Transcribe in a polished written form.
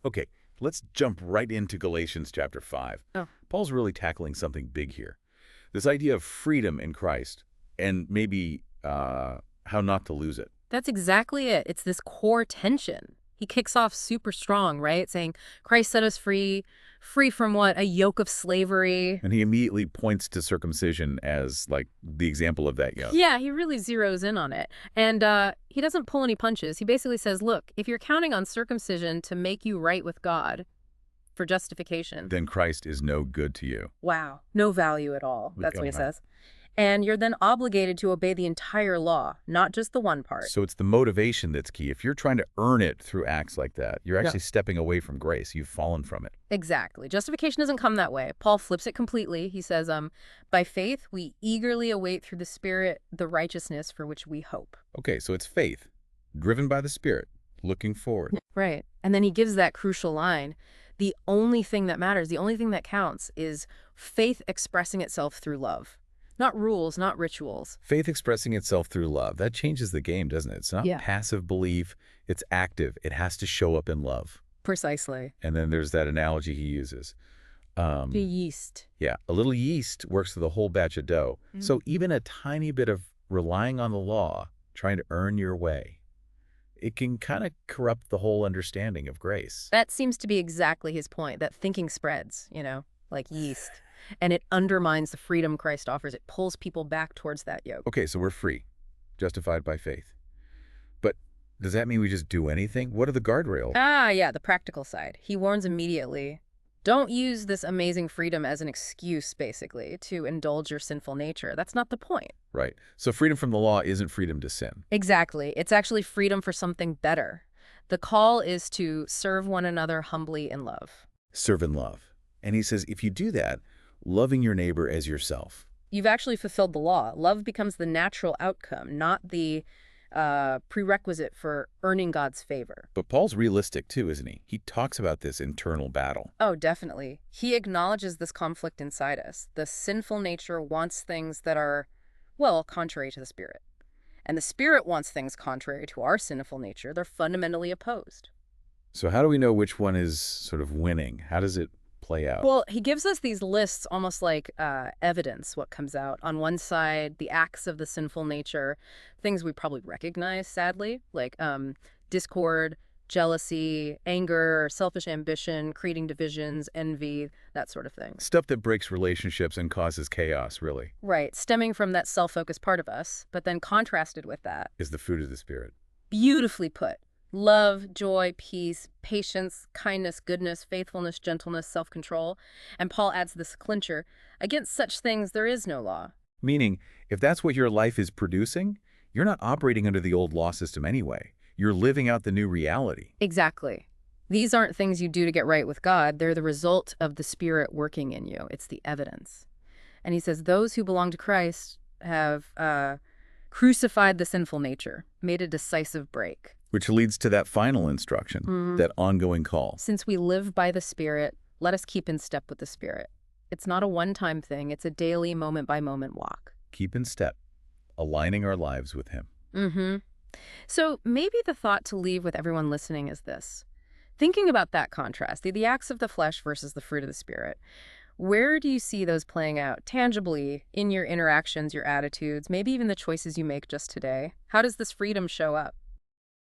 Okay, let's jump right into Galatians chapter 5. Oh, Paul's really tackling something big here. This idea of freedom in Christ and maybe how not to lose it. that's exactly it. It's this core tension. He kicks off super strong, right? Saying, Christ set us free. Free from what? A yoke of slavery. And he immediately points to circumcision as like the example of that yoke. Yeah, he really zeroes in on it. And he doesn't pull any punches. He basically says, look, if you're counting on circumcision to make you right with God for justification, Then Christ is no good to you. wow, no value at all. That's what he Okay. says. And you're then obligated to obey the entire law, not just the one part. So it's the motivation that's key. If you're trying to earn it through acts like that, you're actually stepping away from grace. You've fallen from it. Exactly. Justification doesn't come that way. Paul flips it completely. He says, by faith, we eagerly await through the Spirit the righteousness for which we hope. Okay, so it's faith, driven by the Spirit, looking forward. Right. And then he gives that crucial line. The only thing that matters, the only thing that counts is faith expressing itself through love. Not rules, not rituals. Faith expressing itself through love. That changes the game, doesn't it? It's not Yeah. passive belief. It's active. It has to show up in love. Precisely. And then there's that analogy he uses. The yeast. Yeah, a little yeast works with a whole batch of dough. So even a tiny bit of relying on the law, trying to earn your way, it can kind of corrupt the whole understanding of grace. That seems to be exactly his point, that thinking spreads, like yeast. And it undermines the freedom Christ offers. It pulls people back towards that yoke. Okay, so we're free, justified by faith. But does that mean we just do anything? What are the guardrails? Yeah, the practical side. He warns immediately, don't use this amazing freedom as an excuse, basically, to indulge your sinful nature. That's not the point. Right. So freedom from the law isn't freedom to sin. Exactly. It's actually freedom for something better. The call is to serve one another humbly in love. Serve in love. And he says, if you do that, loving your neighbor as yourself. You've actually fulfilled the law. Love becomes the natural outcome, not the prerequisite for earning God's favor. But Paul's realistic too, isn't he? He talks about this internal battle. Oh, definitely. He acknowledges this conflict inside us. The sinful nature wants things that are, well, contrary to the Spirit. And the Spirit wants things contrary to our sinful nature. They're fundamentally opposed. So how do we know which one is sort of winning? How does it play out? Well, he gives us these lists almost like evidence, what comes out. On one side, the acts of the sinful nature, things we probably recognize, sadly, like discord, jealousy, anger, selfish ambition, creating divisions, envy, that sort of thing. Stuff that breaks relationships and causes chaos, really, Right, stemming from that self-focused part of us, but then contrasted with that. is the fruit of the Spirit. Beautifully put. Love, joy, peace, patience, kindness, goodness, faithfulness, gentleness, self-control. And Paul adds this clincher, against such things there is no law. Meaning, if that's what your life is producing, you're not operating under the old law system anyway. You're living out the new reality. Exactly. These aren't things you do to get right with God. They're the result of the Spirit working in you. It's the evidence. And he says those who belong to Christ have crucified the sinful nature, made a decisive break. Which leads to that final instruction, that ongoing call. Since we live by the Spirit, let us keep in step with the Spirit. It's not a one-time thing. It's a daily, moment-by-moment walk. Keep in step, aligning our lives with Him. So maybe the thought to leave with everyone listening is this. Thinking about that contrast, the acts of the flesh versus the fruit of the Spirit, where do you see those playing out tangibly in your interactions, your attitudes, maybe even the choices you make just today? How does this freedom show up?